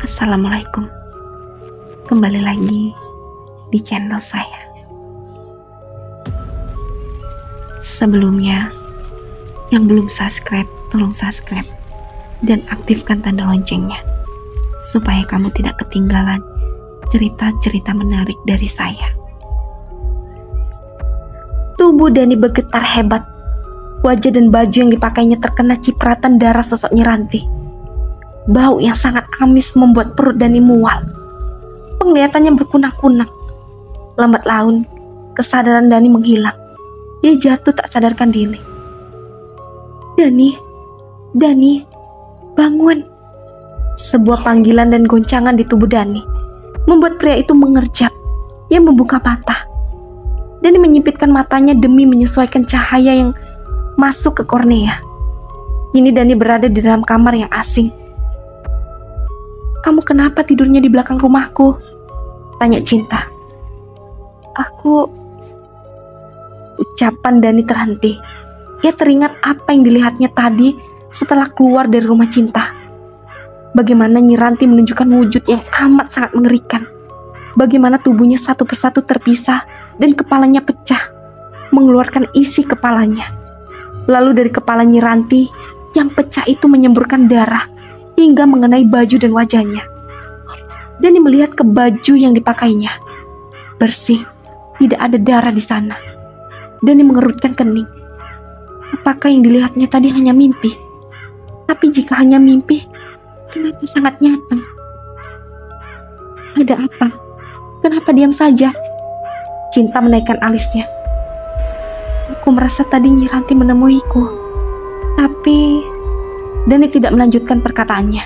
Assalamualaikum. Kembali lagi di channel saya. Sebelumnya, yang belum subscribe, tolong subscribe dan aktifkan tanda loncengnya supaya kamu tidak ketinggalan cerita-cerita menarik dari saya. Tubuh Dani bergetar hebat. Wajah dan baju yang dipakainya terkena cipratan darah sosok Nyiranti. Bau yang sangat amis membuat perut Dani mual. Penglihatannya berkunang-kunang. Lambat laun, kesadaran Dani menghilang. Dia jatuh tak sadarkan diri. Dani, bangun. Sebuah panggilan dan goncangan di tubuh Dani membuat pria itu mengerjap. Ia membuka mata. Dani menyipitkan matanya demi menyesuaikan cahaya yang masuk ke kornea. Ini Dani berada di dalam kamar yang asing. "Kamu kenapa tidurnya di belakang rumahku?" tanya Cinta. Ucapan Dani terhenti. Ia teringat apa yang dilihatnya tadi setelah keluar dari rumah Cinta. Bagaimana Nyiranti menunjukkan wujud yang amat sangat mengerikan. Bagaimana tubuhnya satu persatu terpisah dan kepalanya pecah, mengeluarkan isi kepalanya. Lalu dari kepala Nyiranti yang pecah itu menyemburkan darah hingga mengenai baju dan wajahnya. Dani melihat ke baju yang dipakainya. Bersih, tidak ada darah di sana. Dani mengerutkan kening. Apakah yang dilihatnya tadi hanya mimpi? Tapi jika hanya mimpi, kenapa sangat nyata? Ada apa? Kenapa diam saja? Cinta menaikkan alisnya. Aku merasa tadi Nyiranti menemuiku. Tapi Dani tidak melanjutkan perkataannya.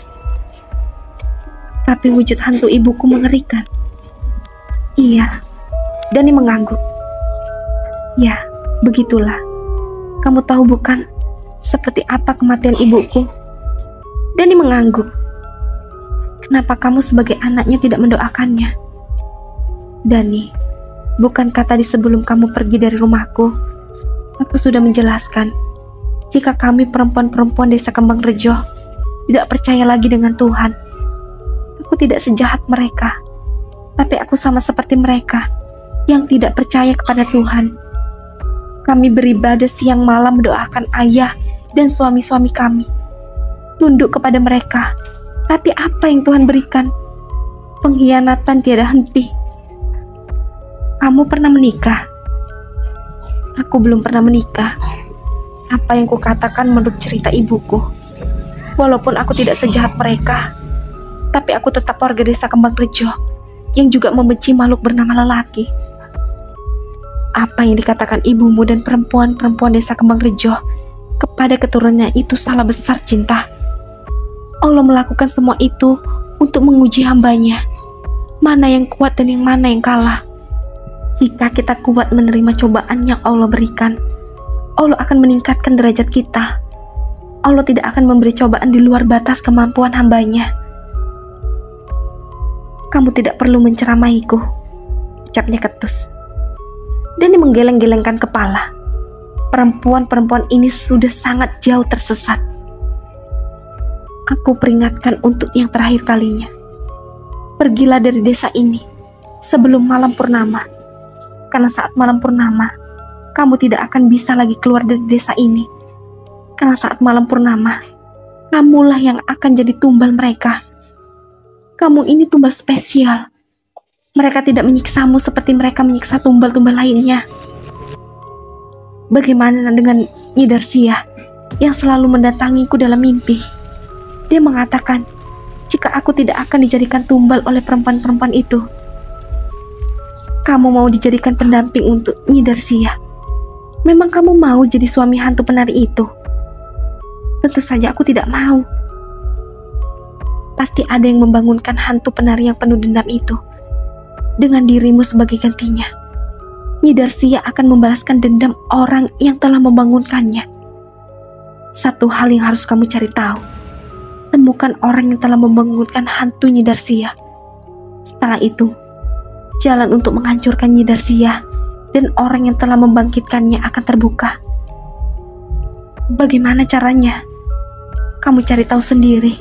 Tapi wujud hantu ibuku mengerikan. Iya, Dani mengangguk. Ya, begitulah. Kamu tahu bukan seperti apa kematian ibuku? Dani mengangguk. Kenapa kamu sebagai anaknya tidak mendoakannya? Dani, bukankah tadi sebelum kamu pergi dari rumahku, aku sudah menjelaskan jika kami perempuan-perempuan desa Kembang Rejo tidak percaya lagi dengan Tuhan. Aku tidak sejahat mereka, tapi aku sama seperti mereka yang tidak percaya kepada Tuhan. Kami beribadah siang malam mendoakan ayah dan suami-suami kami, tunduk kepada mereka. Tapi apa yang Tuhan berikan? Pengkhianatan tiada henti. Kamu pernah menikah? Aku belum pernah menikah. Apa yang kukatakan menurut cerita ibuku. Walaupun aku tidak sejahat mereka, tapi aku tetap warga desa Kembang Rejo yang juga membenci makhluk bernama lelaki. Apa yang dikatakan ibumu dan perempuan-perempuan desa Kembang Rejo kepada keturunannya itu salah besar, Cinta. Allah melakukan semua itu untuk menguji hambanya. Mana yang kuat dan yang mana yang kalah. Jika kita kuat menerima cobaan yang Allah berikan, Allah akan meningkatkan derajat kita. Allah tidak akan memberi cobaan di luar batas kemampuan hambanya. Kamu tidak perlu menceramahiku, ucapnya ketus. Dani menggeleng-gelengkan kepala. Perempuan-perempuan ini sudah sangat jauh tersesat. Aku peringatkan untuk yang terakhir kalinya. Pergilah dari desa ini sebelum malam purnama. Karena saat malam purnama, kamu tidak akan bisa lagi keluar dari desa ini. Karena saat malam purnama, kamulah yang akan jadi tumbal mereka. Kamu ini tumbal spesial. Mereka tidak menyiksamu seperti mereka menyiksa tumbal-tumbal lainnya. Bagaimana dengan Nyi Darsia yang selalu mendatangiku dalam mimpi? Dia mengatakan, jika aku tidak akan dijadikan tumbal oleh perempuan-perempuan itu, kamu mau dijadikan pendamping untuk Nyi Darsia. Memang kamu mau jadi suami hantu penari itu? Tentu saja aku tidak mau. Pasti ada yang membangunkan hantu penari yang penuh dendam itu. Dengan dirimu sebagai gantinya, Nyi Darsia akan membalaskan dendam orang yang telah membangunkannya. Satu hal yang harus kamu cari tahu. Temukan orang yang telah membangunkan hantu Nyi Darsia. Setelah itu, jalan untuk menghancurkan Nyi Darsia dan orang yang telah membangkitkannya akan terbuka. Bagaimana caranya? Kamu cari tahu sendiri.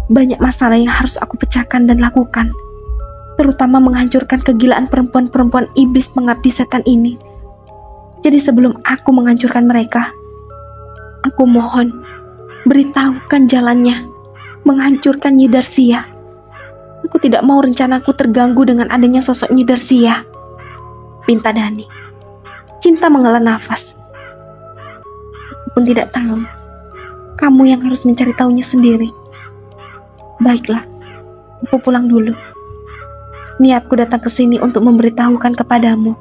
Banyak masalah yang harus aku pecahkan dan lakukan, terutama menghancurkan kegilaan perempuan-perempuan iblis pengabdi setan ini. Jadi sebelum aku menghancurkan mereka, aku mohon beritahukan jalannya, menghancurkan Nyi Darsia. Aku tidak mau rencanaku terganggu dengan adanya sosok Nyi Darsia, pinta Dani. Cinta menghela nafas. Aku pun tidak tahu. Kamu yang harus mencari tahunya sendiri. Baiklah, aku pulang dulu. Niatku datang ke sini untuk memberitahukan kepadamu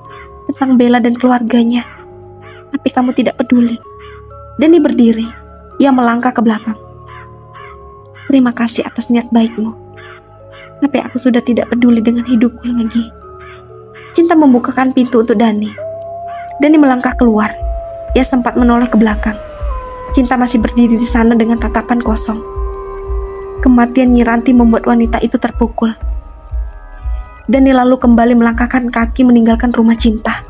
tentang Bella dan keluarganya, tapi kamu tidak peduli. Dani berdiri, ia melangkah ke belakang. Terima kasih atas niat baikmu, tapi aku sudah tidak peduli dengan hidupku lagi. Cinta membukakan pintu untuk Dani. Dani melangkah keluar. Ia sempat menoleh ke belakang. Cinta masih berdiri di sana dengan tatapan kosong. Kematian Nyi Ranti membuat wanita itu terpukul. Dani lalu kembali melangkahkan kaki meninggalkan rumah Cinta.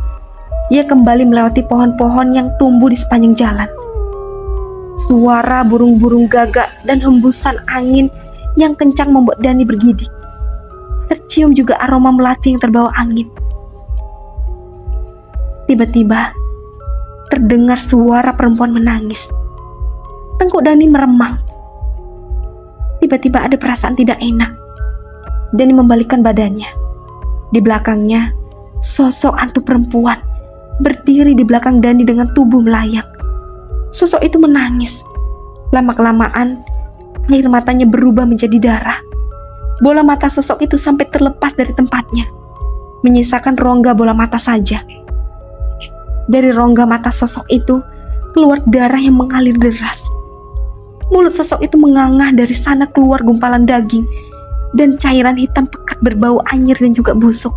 Ia kembali melewati pohon-pohon yang tumbuh di sepanjang jalan. Suara burung-burung gagak dan hembusan angin yang kencang membuat Dani bergidik. Tercium juga aroma melati yang terbawa angin. Tiba-tiba terdengar suara perempuan menangis. Tengkuk Dani meremang. Tiba-tiba ada perasaan tidak enak. Dani membalikkan badannya. Di belakangnya, sosok hantu perempuan berdiri di belakang Dani dengan tubuh melayang. Sosok itu menangis. Lama-kelamaan, air matanya berubah menjadi darah. Bola mata sosok itu sampai terlepas dari tempatnya, menyisakan rongga bola mata saja. Dari rongga mata sosok itu keluar darah yang mengalir deras. Mulut sosok itu mengangah, dari sana keluar gumpalan daging dan cairan hitam pekat berbau anyir dan juga busuk.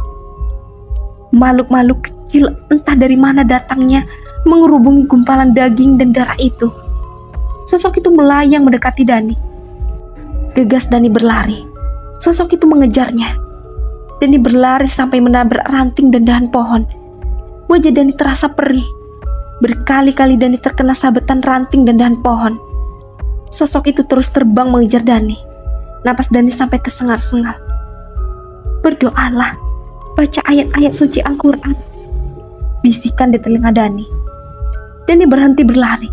Makhluk-makhluk kecil entah dari mana datangnya mengerubungi gumpalan daging dan darah itu. Sosok itu melayang mendekati Dani. Gegas Dani berlari. Sosok itu mengejarnya. Dani berlari sampai menabrak ranting dan dahan pohon. Wajah Dani terasa perih. Berkali-kali Dani terkena sabetan ranting dan dahan pohon. Sosok itu terus terbang mengejar Dani. Napas Dani sampai tersengal-sengal. Berdoalah, baca ayat-ayat suci Al-Quran, bisikan di telinga Dani. Dani berhenti berlari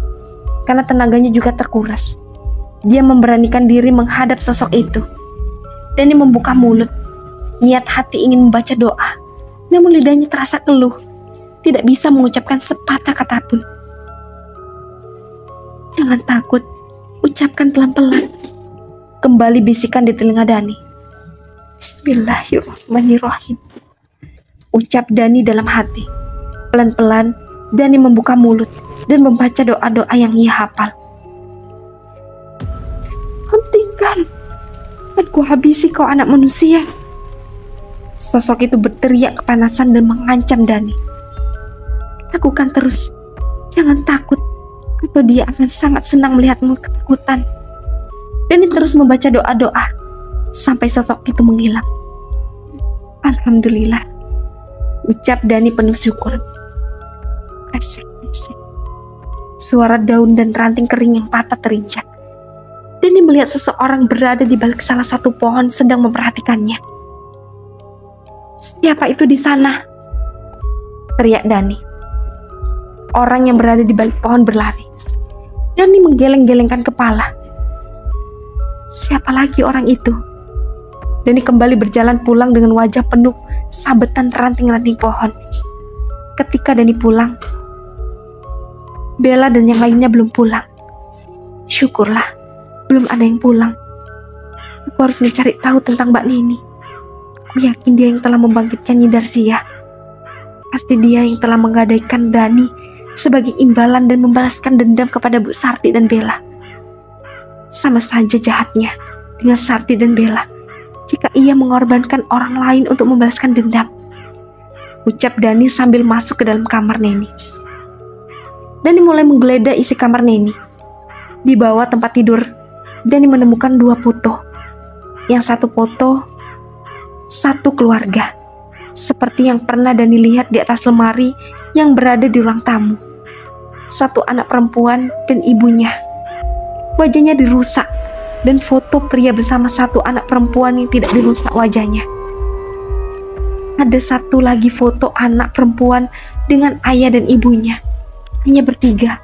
karena tenaganya juga terkuras. Dia memberanikan diri menghadap sosok itu. Dani membuka mulut, niat hati ingin membaca doa, namun lidahnya terasa keluh, tidak bisa mengucapkan sepatah kata pun. Jangan takut, ucapkan pelan-pelan, kembali bisikan di telinga Dani. Bismillahirrahmanirrahim, ucap Dani dalam hati. Pelan-pelan Dani membuka mulut dan membaca doa-doa yang ia hafal. Hentikan, kan ku habisi kau anak manusia. Sosok itu berteriak kepanasan dan mengancam Dani. Lakukan terus, jangan takut, atau dia akan sangat senang melihatmu ketakutan. Dani terus membaca doa-doa sampai sosok itu menghilang. Alhamdulillah, ucap Dani penuh syukur. Esek-esek, suara daun dan ranting kering yang patah terinjak. Dani melihat seseorang berada di balik salah satu pohon sedang memperhatikannya. Siapa itu di sana? Teriak Dani. Orang yang berada di balik pohon berlari. Dani menggeleng-gelengkan kepala. Siapa lagi orang itu? Dani kembali berjalan pulang dengan wajah penuh sabetan ranting-ranting pohon. Ketika Dani pulang, Bella dan yang lainnya belum pulang. Syukurlah, belum ada yang pulang. Aku harus mencari tahu tentang Mbak Nini. Aku yakin dia yang telah membangkitkan Nyi Darsia. Pasti dia yang telah menggadaikan Dani sebagai imbalan dan membalaskan dendam kepada Bu Sarti dan Bella. Sama saja jahatnya dengan Sarti dan Bella jika ia mengorbankan orang lain untuk membalaskan dendam, ucap Dani sambil masuk ke dalam kamar Neni. Dani mulai menggeledah isi kamar Neni. Di bawah tempat tidur, Dani menemukan 2 foto. Yang satu foto, satu keluarga, seperti yang pernah Dani lihat di atas lemari yang berada di ruang tamu. Satu anak perempuan dan ibunya. Wajahnya dirusak, dan foto pria bersama satu anak perempuan yang tidak dirusak wajahnya. Ada satu lagi foto anak perempuan dengan ayah dan ibunya, hanya bertiga.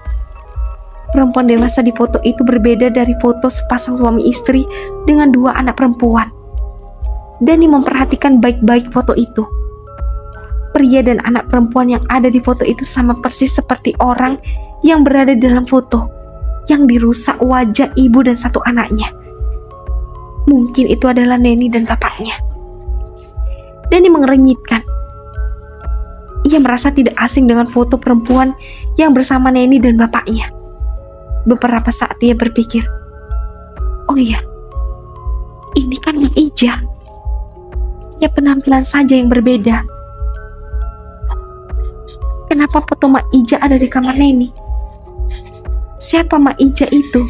Perempuan dewasa di foto itu berbeda dari foto sepasang suami istri dengan dua anak perempuan. Dani memperhatikan baik-baik foto itu. Pria dan anak perempuan yang ada di foto itu sama persis seperti orang yang berada di dalam foto, yang dirusak wajah ibu dan satu anaknya. Mungkin itu adalah Neni dan bapaknya. Dani mengerenyitkan. Ia merasa tidak asing dengan foto perempuan yang bersama Neni dan bapaknya. Beberapa saat ia berpikir, oh iya, ini kan Mak Ija. Ya penampilan saja yang berbeda. Kenapa foto Mak Ija ada di kamar Neni? Siapa Mak Ija itu?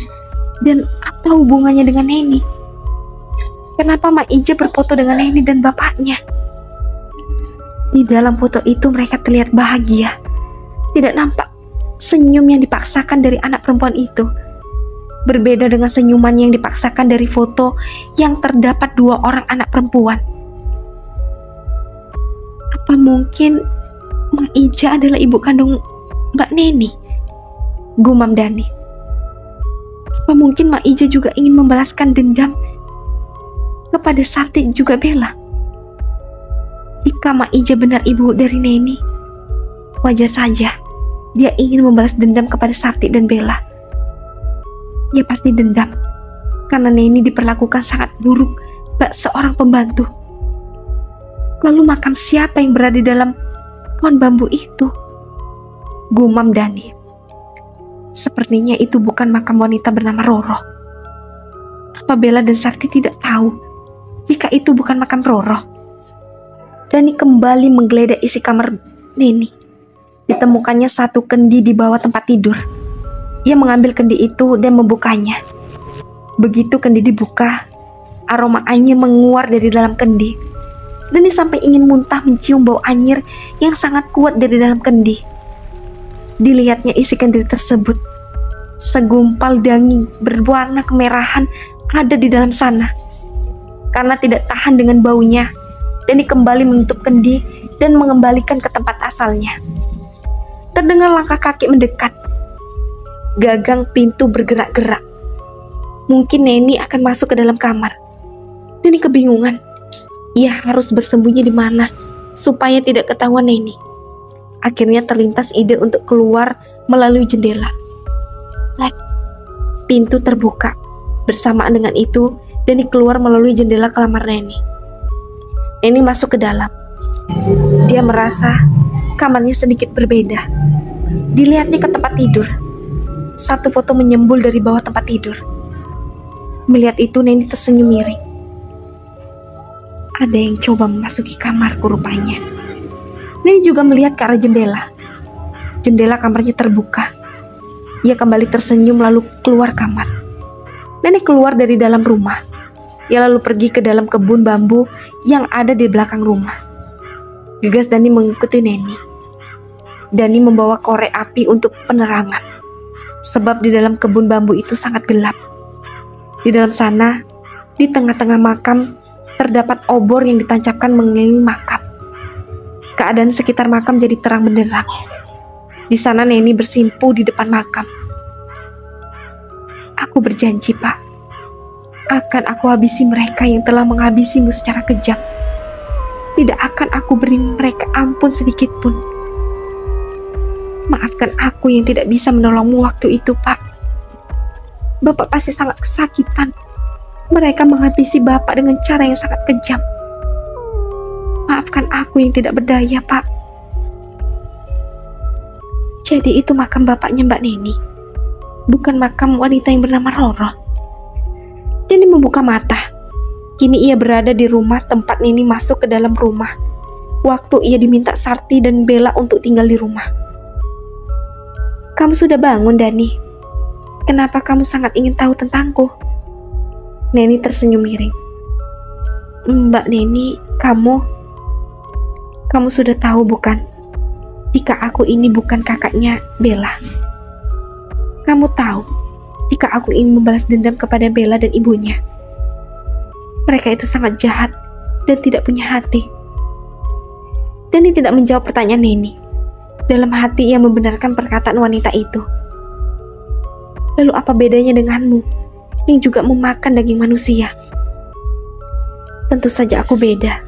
Dan apa hubungannya dengan Neni? Kenapa Mak Ija berfoto dengan Neni dan bapaknya? Di dalam foto itu mereka terlihat bahagia. Tidak nampak senyum yang dipaksakan dari anak perempuan itu. Berbeda dengan senyuman yang dipaksakan dari foto yang terdapat dua orang anak perempuan. Apa mungkin Mak Ija adalah ibu kandung Mbak Neni? Gumam Dani. Apa mungkin Mak Ija juga ingin membalaskan dendam kepada Sarti juga Bella? Jika Mak Ija benar ibu dari Neni, wajar saja dia ingin membalas dendam kepada Sarti dan Bella. Dia pasti dendam karena Neni diperlakukan sangat buruk bak seorang pembantu. Lalu makam siapa yang berada di dalam pohon bambu itu? Gumam Dani. Sepertinya itu bukan makam wanita bernama Roro. Apa Bella dan Sakti tidak tahu jika itu bukan makam Roro? Dani kembali menggeledah isi kamar Neni. Ditemukannya satu kendi di bawah tempat tidur. Ia mengambil kendi itu dan membukanya. Begitu kendi dibuka, aroma anyir menguar dari dalam kendi. Dani sampai ingin muntah mencium bau anyir yang sangat kuat dari dalam kendi. Dilihatnya isi kendi tersebut. Segumpal daging berwarna kemerahan ada di dalam sana. Karena tidak tahan dengan baunya, Dani kembali menutup kendi dan mengembalikan ke tempat asalnya. Terdengar langkah kaki mendekat. Gagang pintu bergerak-gerak. Mungkin Neni akan masuk ke dalam kamar. Dani kebingungan. Ia harus bersembunyi di mana supaya tidak ketahuan Neni. Akhirnya terlintas ide untuk keluar melalui jendela. Pintu terbuka. Bersamaan dengan itu, Dani keluar melalui jendela kamar Neni. Neni masuk ke dalam. Dia merasa kamarnya sedikit berbeda. Dilihatnya ke tempat tidur. Satu foto menyembul dari bawah tempat tidur. Melihat itu Neni tersenyum miring. Ada yang coba memasuki kamarku rupanya. Neni juga melihat ke arah jendela. Jendela kamarnya terbuka. Ia kembali tersenyum lalu keluar kamar. Neni keluar dari dalam rumah. Ia lalu pergi ke dalam kebun bambu yang ada di belakang rumah. Gegas Dani mengikuti Neni. Dani membawa korek api untuk penerangan. Sebab di dalam kebun bambu itu sangat gelap. Di dalam sana, di tengah-tengah makam, terdapat obor yang ditancapkan mengelilingi makam. Keadaan sekitar makam jadi terang benderang. Di sana Neni bersimpu di depan makam. Aku berjanji, Pak. Akan aku habisi mereka yang telah menghabisimu secara kejam. Tidak akan aku beri mereka ampun sedikit pun. Maafkan aku yang tidak bisa menolongmu waktu itu, Pak. Bapak pasti sangat kesakitan. Mereka menghabisi Bapak dengan cara yang sangat kejam. Maafkan aku yang tidak berdaya, Pak. Jadi itu makam bapaknya Mbak Neni. Bukan makam wanita yang bernama Roro. Dani membuka mata. Kini ia berada di rumah tempat Neni masuk ke dalam rumah. Waktu ia diminta Sarti dan Bella untuk tinggal di rumah. Kamu sudah bangun, Dani? Kenapa kamu sangat ingin tahu tentangku? Neni tersenyum miring. Mbak Neni, kamu sudah tahu bukan? Jika aku ini bukan kakaknya Bella. Kamu tahu jika aku ingin membalas dendam kepada Bella dan ibunya. Mereka itu sangat jahat dan tidak punya hati. Dani tidak menjawab pertanyaan Neni. Dalam hati ia membenarkan perkataan wanita itu. Lalu apa bedanya denganmu yang juga memakan daging manusia? Tentu saja aku beda.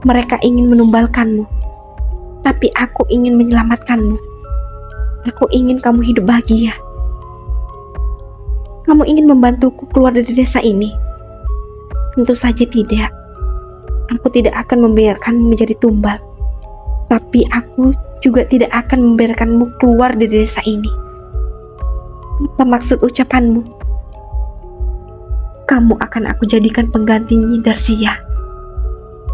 Mereka ingin menumbalkanmu, tapi aku ingin menyelamatkanmu. Aku ingin kamu hidup bahagia. Kamu ingin membantuku keluar dari desa ini? Tentu saja tidak. Aku tidak akan membiarkanmu menjadi tumbal. Tapi aku juga tidak akan membiarkanmu keluar dari desa ini. Apa maksud ucapanmu? Kamu akan aku jadikan pengganti Nyi Darsia.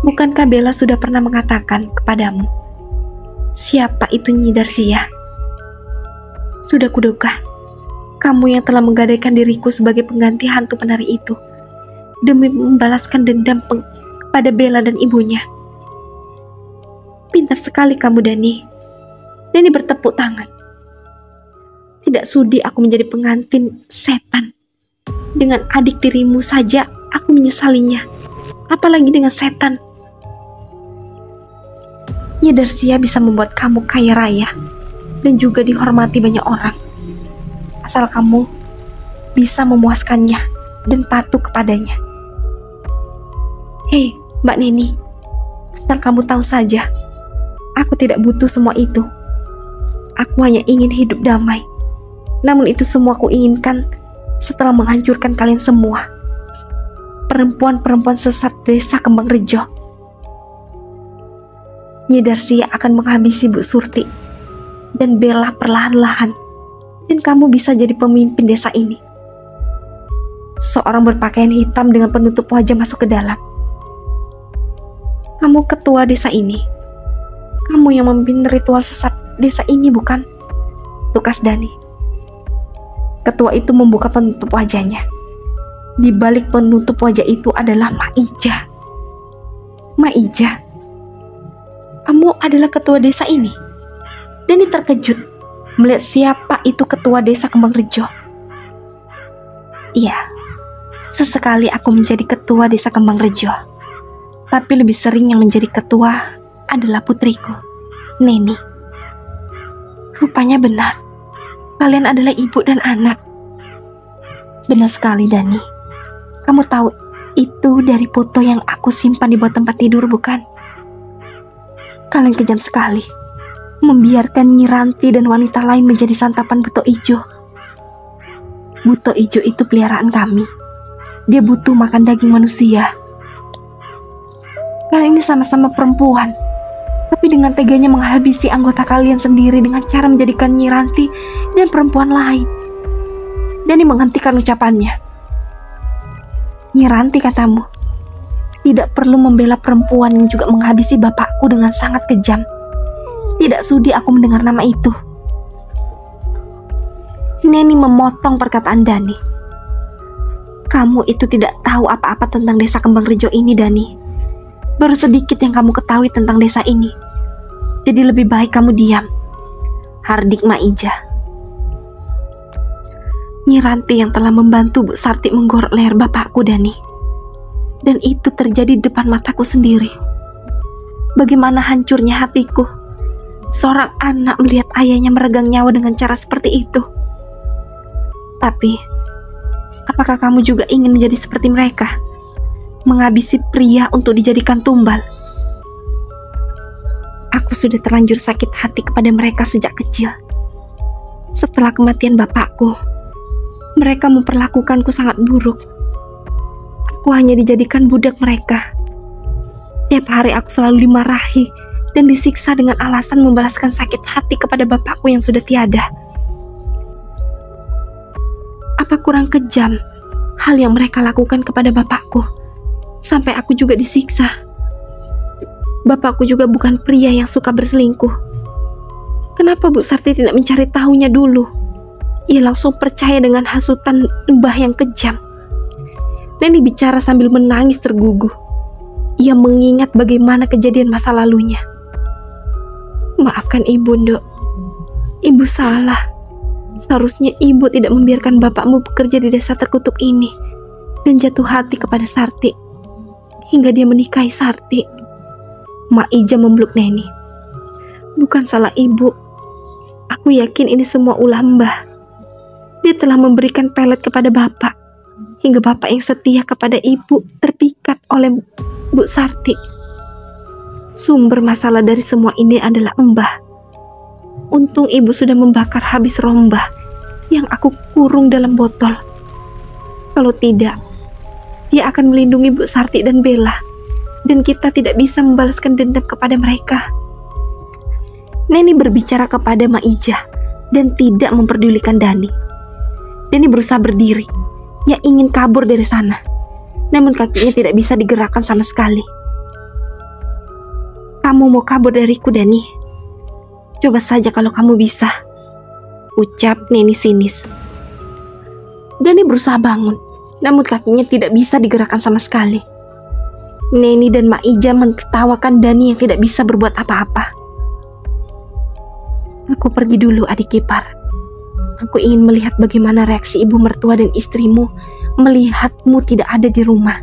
Bukankah Bella sudah pernah mengatakan kepadamu, siapa itu Nyi Darsia? Sudah kuduga, kamu yang telah menggadaikan diriku sebagai pengganti hantu penari itu, demi membalaskan dendam kepada Bella dan ibunya. Pintar sekali kamu, Dani. Dani bertepuk tangan. Tidak sudi aku menjadi pengantin setan. Dengan adik tirimu saja aku menyesalinya, apalagi dengan setan. Nyi Darsia bisa membuat kamu kaya raya dan juga dihormati banyak orang, asal kamu bisa memuaskannya dan patuh kepadanya. Hei, Mbak Neni, asal kamu tahu saja, aku tidak butuh semua itu. Aku hanya ingin hidup damai. Namun itu semua aku inginkan setelah menghancurkan kalian semua. Perempuan-perempuan sesat desa Kembang Rejo. Nyi Darsia akan menghabisi Bu Surti dan Bella perlahan-lahan, dan kamu bisa jadi pemimpin desa ini. Seorang berpakaian hitam dengan penutup wajah masuk ke dalam. Kamu ketua desa ini. Kamu yang memimpin ritual sesat desa ini, bukan? Tukas Dani. Ketua itu membuka penutup wajahnya. Di balik penutup wajah itu adalah Maija. Maija? Kamu adalah ketua desa ini? Dani terkejut melihat siapa itu ketua desa Kembang Rejo. Iya, sesekali aku menjadi ketua desa Kembang Rejo. Tapi lebih sering yang menjadi ketua adalah putriku, Neni. Rupanya benar, kalian adalah ibu dan anak. Benar sekali, Dani. Kamu tahu itu dari foto yang aku simpan di bawah tempat tidur, bukan? Kalian kejam sekali, membiarkan Nyi Ranti dan wanita lain menjadi santapan buto ijo. Buto ijo itu peliharaan kami. Dia butuh makan daging manusia. Kalian ini sama-sama perempuan, tapi dengan teganya menghabisi anggota kalian sendiri dengan cara menjadikan Nyi Ranti dan perempuan lain. Dani menghentikan ucapannya. Nyi Ranti, katamu, tidak perlu membela perempuan yang juga menghabisi bapakku dengan sangat kejam. Tidak sudi aku mendengar nama itu. Neni memotong perkataan Dani. Kamu itu tidak tahu apa-apa tentang desa Kembang Rejo ini, Dani. Baru sedikit yang kamu ketahui tentang desa ini. Jadi lebih baik kamu diam. Hardik Maija. Nyi Ranti yang telah membantu Bu Sarti menggorok leher bapakku, Dani. Dan itu terjadi di depan mataku sendiri. Bagaimana hancurnya hatiku seorang anak melihat ayahnya meregang nyawa dengan cara seperti itu. Tapi, apakah kamu juga ingin menjadi seperti mereka? Menghabisi pria untuk dijadikan tumbal? Aku sudah terlanjur sakit hati kepada mereka sejak kecil. Setelah kematian bapakku, mereka memperlakukanku sangat buruk. Aku hanya dijadikan budak mereka. Tiap hari aku selalu dimarahi dan disiksa dengan alasan membalaskan sakit hati kepada bapakku yang sudah tiada. Apa kurang kejam hal yang mereka lakukan kepada bapakku, sampai aku juga disiksa? Bapakku juga bukan pria yang suka berselingkuh. Kenapa Bu Sarti tidak mencari tahunya dulu? Ia langsung percaya dengan hasutan mbah yang kejam. Neni bicara sambil menangis terguguh. Ia mengingat bagaimana kejadian masa lalunya. Maafkan Ibu, Nduk. Ibu salah. Seharusnya ibu tidak membiarkan bapakmu bekerja di desa terkutuk ini dan jatuh hati kepada Sarti hingga dia menikahi Sarti. Mak Ija memeluk Neni. Bukan salah ibu. Aku yakin ini semua ulah Mbah. Dia telah memberikan pelet kepada bapak hingga bapak yang setia kepada ibu terpikat oleh Bu Sarti. Sumber masalah dari semua ini adalah Mbah. Untung ibu sudah membakar habis rombah yang aku kurung dalam botol. Kalau tidak, dia akan melindungi Bu Sarti dan Bella, dan kita tidak bisa membalaskan dendam kepada mereka. Neni berbicara kepada Mak Ija dan tidak memperdulikan Dani. Dani berusaha berdiri, ia ingin kabur dari sana, namun kakinya tidak bisa digerakkan sama sekali. Kamu mau kabur dariku, Dani? Coba saja kalau kamu bisa, ucap Neni sinis. Dani berusaha bangun, namun kakinya tidak bisa digerakkan sama sekali. Neni dan Mak Ija menertawakan Dani yang tidak bisa berbuat apa-apa. Aku pergi dulu, adik ipar. Aku ingin melihat bagaimana reaksi ibu mertua dan istrimu melihatmu tidak ada di rumah.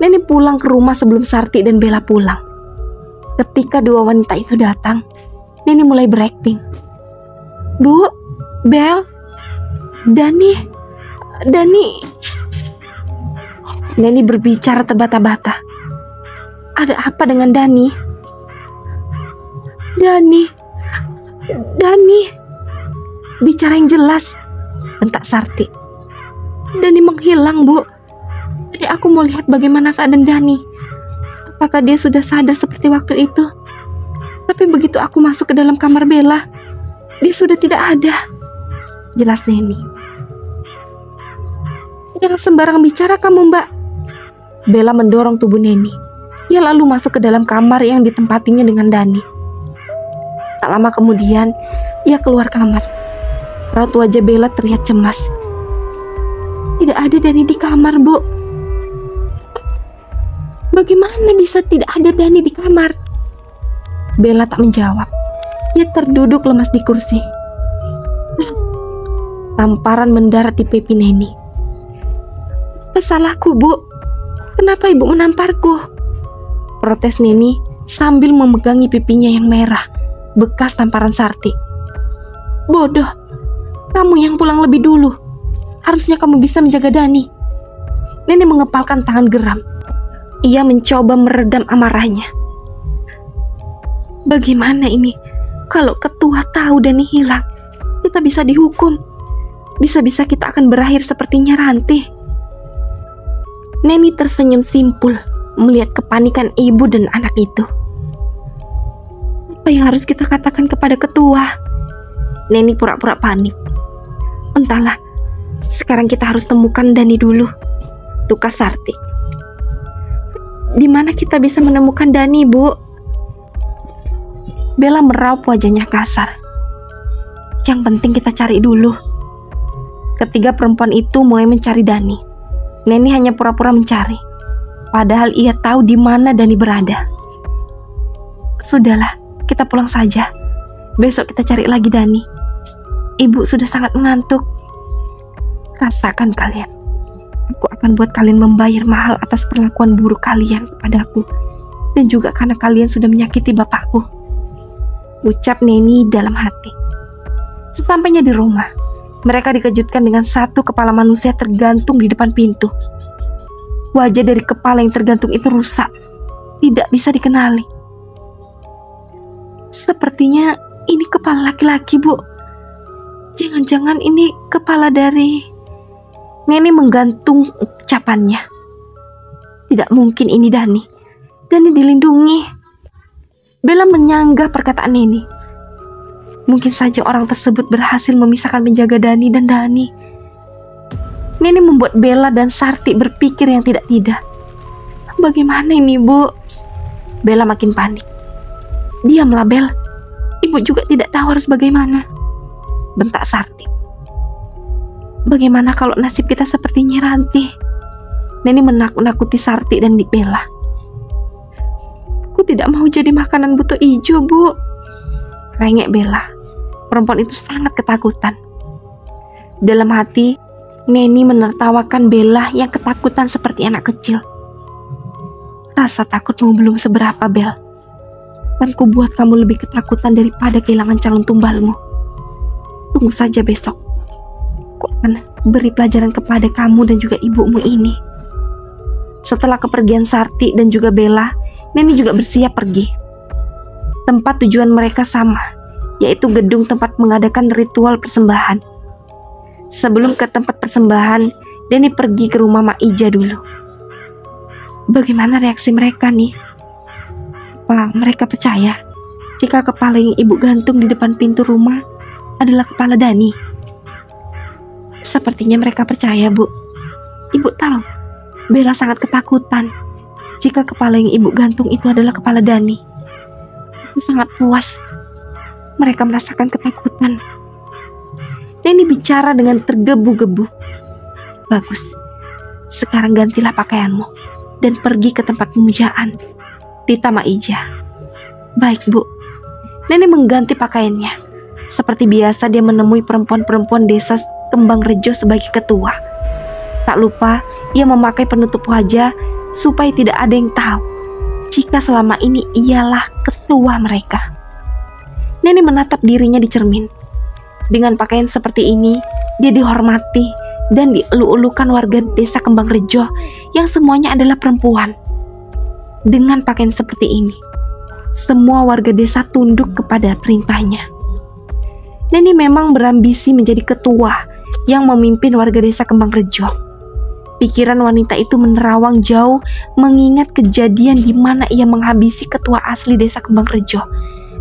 Neni pulang ke rumah sebelum Sarti dan Bella pulang. Ketika dua wanita itu datang, Neni mulai berakting. Bu, Bel, Dani. Neni berbicara terbata-bata. Ada apa dengan Dani? Dani. Bicara yang jelas, bentak Sarti. Dani menghilang, Bu. Jadi aku mau lihat bagaimana keadaan Dani. Apakah dia sudah sadar seperti waktu itu? Tapi begitu aku masuk ke dalam kamar Bella, dia sudah tidak ada. Jelas Neni. Jangan sembarang bicara kamu, Mbak. Bella mendorong tubuh Neni. Ia lalu masuk ke dalam kamar yang ditempatinya dengan Dani. Tak lama kemudian, ia keluar kamar. Raut wajah Bella terlihat cemas. Tidak ada Dani di kamar, Bu. Bagaimana bisa tidak ada Dani di kamar? Bella tak menjawab. Ia terduduk lemas di kursi. Tamparan mendarat di pipi Neni. Apa salahku, Bu? Kenapa ibu menamparku? Protes Neni sambil memegangi pipinya yang merah, bekas tamparan Sarti. Bodoh, kamu yang pulang lebih dulu. Harusnya kamu bisa menjaga Dani. Neni mengepalkan tangan geram. Ia mencoba meredam amarahnya. Bagaimana ini? Kalau ketua tahu Dani hilang, kita bisa dihukum. Bisa-bisa kita akan berakhir sepertinya Ranti. Neni tersenyum simpul melihat kepanikan ibu dan anak itu. Apa yang harus kita katakan kepada ketua? Neni pura-pura panik. Entahlah, sekarang kita harus temukan Dani dulu, tukas Sarti. Di mana kita bisa menemukan Dani, Bu? Bella meraup wajahnya kasar. Yang penting kita cari dulu. Ketiga perempuan itu mulai mencari Dani. Neni hanya pura-pura mencari, padahal ia tahu di mana Dani berada. Sudahlah, kita pulang saja. Besok kita cari lagi Dani. Ibu sudah sangat mengantuk. Rasakan kalian. Aku akan buat kalian membayar mahal atas perlakuan buruk kalian kepadaku, dan juga karena kalian sudah menyakiti bapakku, ucap Neni dalam hati. Sesampainya di rumah, mereka dikejutkan dengan satu kepala manusia tergantung di depan pintu. Wajah dari kepala yang tergantung itu rusak, tidak bisa dikenali. Sepertinya ini kepala laki-laki, Bu. Jangan-jangan ini kepala dari... Neni menggantung ucapannya. Tidak mungkin ini Dani. Dani dilindungi. Bella menyanggah perkataan Neni. Mungkin saja orang tersebut berhasil memisahkan penjaga Dani dan Dani. Neni membuat Bella dan Sarti berpikir yang tidak-tidak. Bagaimana ini, Bu? Bella makin panik. Diamlah, Bel. Ibu juga tidak tahu harus bagaimana, bentak Sarti. Bagaimana kalau nasib kita seperti Nyi Ranti? Neni menakut-nakuti Sarti dan Bella. Aku tidak mau jadi makanan buto ijo, Bu, rengek Bella. Perempuan itu sangat ketakutan. Dalam hati, Neni menertawakan Bella yang ketakutan seperti anak kecil. Rasa takutmu belum seberapa, Bel. Kan ku buat kamu lebih ketakutan daripada kehilangan calon tumbalmu. Tunggu saja besok. Ku akan beri pelajaran kepada kamu dan juga ibumu ini. Setelah kepergian Sarti dan juga Bella, Neni juga bersiap pergi. Tempat tujuan mereka sama, yaitu gedung tempat mengadakan ritual persembahan. Sebelum ke tempat persembahan, Neni pergi ke rumah Mak Ija dulu. Bagaimana reaksi mereka nih? Apa mereka percaya jika kepala yang ibu gantung di depan pintu rumah adalah kepala Dani? Sepertinya mereka percaya, Bu. Ibu tahu, Bella sangat ketakutan jika kepala yang ibu gantung itu adalah kepala Dani. Aku sangat puas. Mereka merasakan ketakutan. Neni bicara dengan tergebu-gebu. Bagus. Sekarang gantilah pakaianmu dan pergi ke tempat pemujaan. Tita Mak Ija. Baik, Bu. Neni mengganti pakaiannya. Seperti biasa dia menemui perempuan-perempuan desa Kembang Rejo sebagai ketua. Tak lupa ia memakai penutup wajah supaya tidak ada yang tahu jika selama ini ialah ketua mereka. Neni menatap dirinya di cermin. Dengan pakaian seperti ini, dia dihormati dan dielu-elukan warga desa Kembang Rejo yang semuanya adalah perempuan. Dengan pakaian seperti ini, semua warga desa tunduk kepada perintahnya. Neni memang berambisi menjadi ketua yang memimpin warga desa Kembang Rejo. Pikiran wanita itu menerawang jauh mengingat kejadian di mana ia menghabisi ketua asli desa Kembang Rejo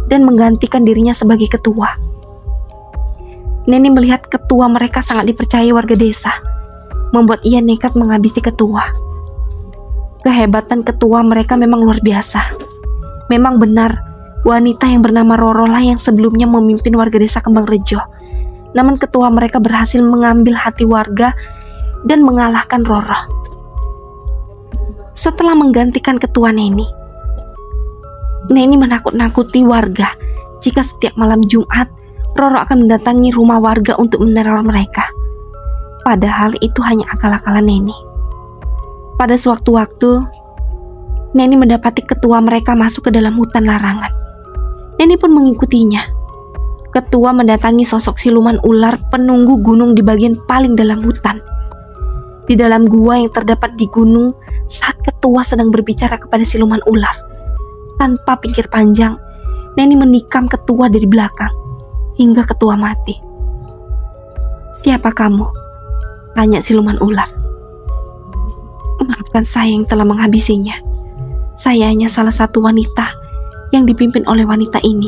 dan menggantikan dirinya sebagai ketua. Neni melihat ketua mereka sangat dipercayai warga desa, membuat ia nekat menghabisi ketua. Kehebatan ketua mereka memang luar biasa. Memang benar, wanita yang bernama Roro lah yang sebelumnya memimpin warga desa Kembang Rejo. Namun ketua mereka berhasil mengambil hati warga dan mengalahkan Roro. Setelah menggantikan ketua Neni menakut-nakuti warga jika setiap malam Jumat Roro akan mendatangi rumah warga untuk meneror mereka. Padahal itu hanya akal-akalan Neni. Pada sewaktu-waktu, Neni mendapati ketua mereka masuk ke dalam hutan larangan. Neni pun mengikutinya. Ketua mendatangi sosok siluman ular penunggu gunung di bagian paling dalam hutan. Di dalam gua yang terdapat di gunung, saat ketua sedang berbicara kepada siluman ular, tanpa pikir panjang, Neni menikam ketua dari belakang hingga ketua mati. "Siapa kamu?" tanya siluman ular. "Maafkan saya yang telah menghabisinya. Saya hanya salah satu wanita yang dipimpin oleh wanita ini."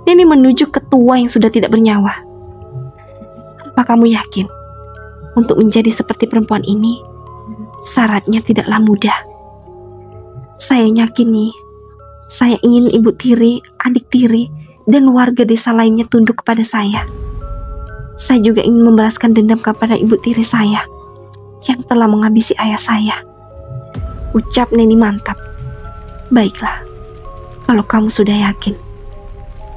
Neni menuju ketua yang sudah tidak bernyawa. "Apa kamu yakin untuk menjadi seperti perempuan ini? Syaratnya tidaklah mudah." "Saya yakini, saya ingin ibu tiri, adik tiri, dan warga desa lainnya tunduk kepada saya. Saya juga ingin membalaskan dendam kepada ibu tiri saya yang telah menghabisi ayah saya," ucap Neni mantap. "Baiklah, kalau kamu sudah yakin,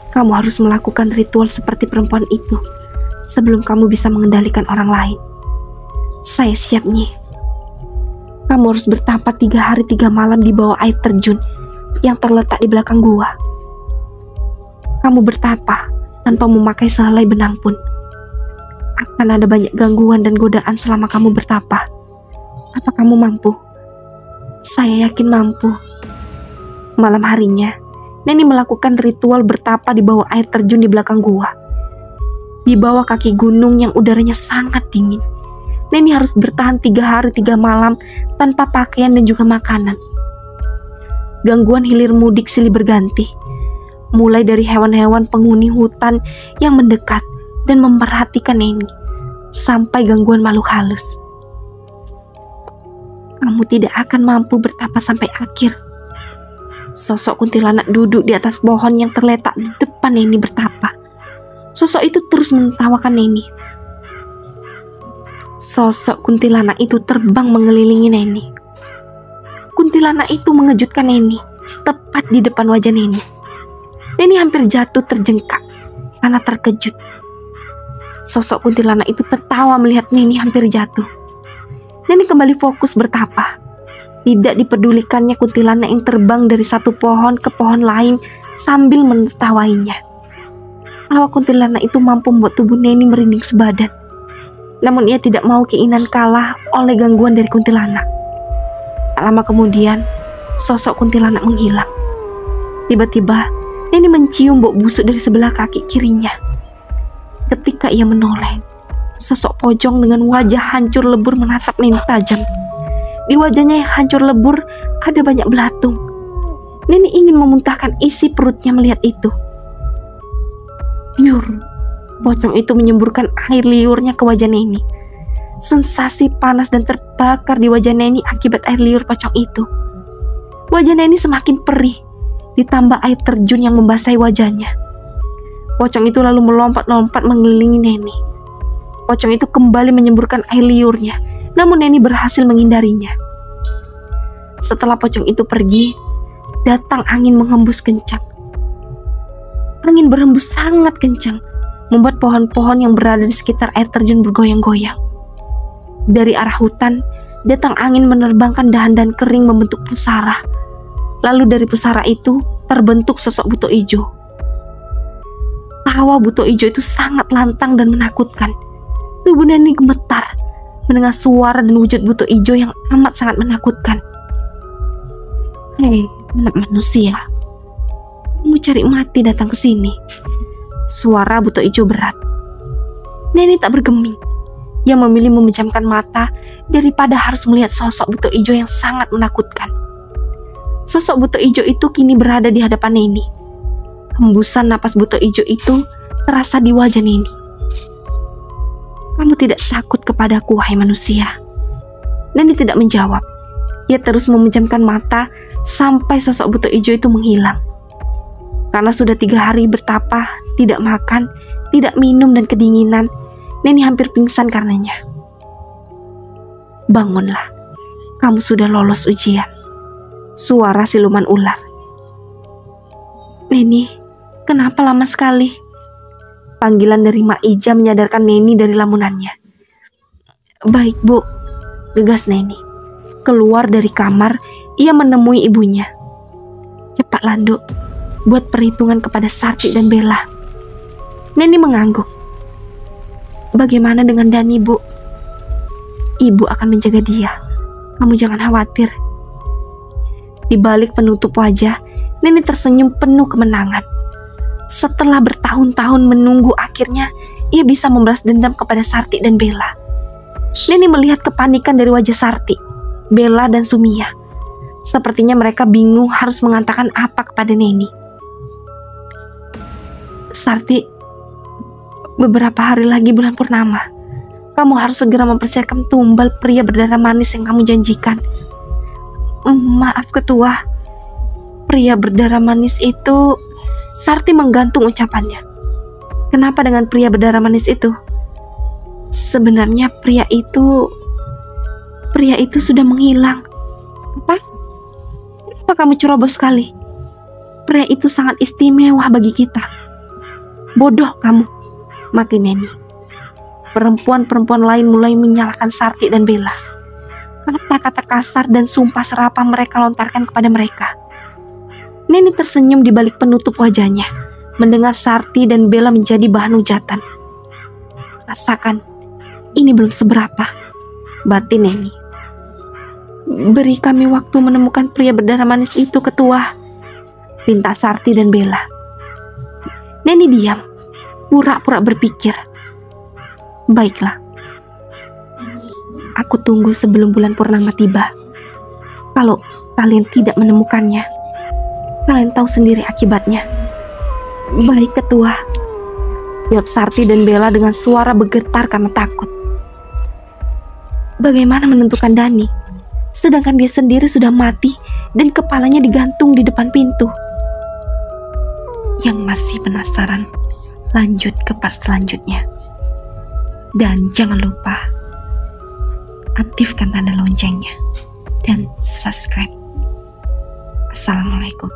kamu harus melakukan ritual seperti perempuan itu sebelum kamu bisa mengendalikan orang lain." "Saya siap, Nyi." "Kamu harus bertapa 3 hari 3 malam di bawah air terjun yang terletak di belakang gua. Kamu bertapa tanpa memakai sehelai benang pun. Akan ada banyak gangguan dan godaan selama kamu bertapa. Apa kamu mampu?" "Saya yakin mampu." Malam harinya, Neni melakukan ritual bertapa di bawah air terjun di belakang gua. Di bawah kaki gunung yang udaranya sangat dingin, Neni harus bertahan 3 hari 3 malam tanpa pakaian dan juga makanan. Gangguan hilir mudik silih berganti, mulai dari hewan-hewan penghuni hutan yang mendekat dan memperhatikan Neni, sampai gangguan makhluk halus. "Kamu tidak akan mampu bertapa sampai akhir." Sosok kuntilanak duduk di atas pohon yang terletak di depan Neni bertapa. Sosok itu terus menertawakan Neni. Sosok kuntilanak itu terbang mengelilingi Neni. Kuntilanak itu mengejutkan Neni tepat di depan wajah Neni. Neni hampir jatuh terjengkak karena terkejut. Sosok kuntilanak itu tertawa melihat Neni hampir jatuh. Neni kembali fokus bertapa. Tidak dipedulikannya kuntilanak yang terbang dari satu pohon ke pohon lain sambil menertawainya. Tawa kuntilanak itu mampu membuat tubuh Neni merinding sebadan. Namun ia tidak mau keinginan kalah oleh gangguan dari kuntilanak. Tak lama kemudian, sosok kuntilanak menghilang. Tiba-tiba, Neni mencium bau busuk dari sebelah kaki kirinya. Ketika ia menoleh, sosok pocong dengan wajah hancur lebur menatap Neni tajam. Di wajahnya yang hancur lebur ada banyak belatung. Neni ingin memuntahkan isi perutnya melihat itu. Yur, pocong itu menyemburkan air liurnya ke wajah Neni. Sensasi panas dan terbakar di wajah Neni akibat air liur pocong itu. Wajah Neni semakin perih, ditambah air terjun yang membasahi wajahnya. Pocong itu lalu melompat-lompat mengelilingi Neni. Pocong itu kembali menyemburkan air liurnya, namun Neni berhasil menghindarinya. Setelah pocong itu pergi, datang angin menghembus kencang. Angin berhembus sangat kencang, membuat pohon-pohon yang berada di sekitar air terjun bergoyang-goyang. Dari arah hutan, datang angin menerbangkan dahan-dahan kering membentuk pusara. Lalu dari pusara itu terbentuk sosok buto ijo. Tawa buto ijo itu sangat lantang dan menakutkan. Tubuh Neni gemetar mendengar suara dan wujud buto ijo yang amat sangat menakutkan. Hei, anak manusia, kamu cari mati datang ke sini. Suara buto ijo berat. Neni tak bergeming. Ia memilih memejamkan mata daripada harus melihat sosok buto ijo yang sangat menakutkan. Sosok buto ijo itu kini berada di hadapan Neni. Hembusan napas buto ijo itu terasa di wajah Neni. Kamu tidak takut kepadaku, wahai manusia? Neni tidak menjawab. Ia terus memejamkan mata sampai sosok buto ijo itu menghilang. Karena sudah 3 hari bertapa, tidak makan, tidak minum dan kedinginan, Neni hampir pingsan karenanya. Bangunlah, kamu sudah lolos ujian. Suara siluman ular. Neni, kenapa lama sekali? Panggilan dari Mak Ija menyadarkan Neni dari lamunannya. Baik bu, gegas Neni. Keluar dari kamar, ia menemui ibunya. Cepat Landuk, buat perhitungan kepada Sarti dan Bella. Neni mengangguk. Bagaimana dengan Dani bu? Ibu akan menjaga dia. Kamu jangan khawatir. Di balik penutup wajah, Neni tersenyum penuh kemenangan. Setelah bertahun-tahun menunggu, akhirnya ia bisa membalas dendam kepada Sarti dan Bella. Neni melihat kepanikan dari wajah Sarti, Bella dan Sumia. Sepertinya mereka bingung harus mengatakan apa kepada Neni. Sarti, beberapa hari lagi bulan purnama. Kamu harus segera mempersiapkan tumbal pria berdarah manis yang kamu janjikan. Maaf ketua, pria berdarah manis itu... Sarti menggantung ucapannya. Kenapa dengan pria berdarah manis itu? Sebenarnya pria itu sudah menghilang. Apa? Kenapa kamu ceroboh sekali? Pria itu sangat istimewa bagi kita. Bodoh kamu, maki Neni. Perempuan-perempuan lain mulai menyalahkan Sarti dan Bella. Kata-kata kasar dan sumpah serapah mereka lontarkan kepada mereka. Neni tersenyum di balik penutup wajahnya, mendengar Sarti dan Bella menjadi bahan hujatan. Rasakan, ini belum seberapa, batin Neni. Beri kami waktu menemukan pria berdarah manis itu, ketua, pinta Sarti dan Bella. Neni diam, pura-pura berpikir. Baiklah, aku tunggu sebelum bulan purnama tiba. Kalau kalian tidak menemukannya, kalian tahu sendiri akibatnya. Baik ketua, jawab Sarti dan Bella dengan suara bergetar karena takut. Bagaimana menentukan Dani, sedangkan dia sendiri sudah mati dan kepalanya digantung di depan pintu? Yang masih penasaran, lanjut ke part selanjutnya. Dan jangan lupa aktifkan tanda loncengnya dan subscribe. Assalamualaikum.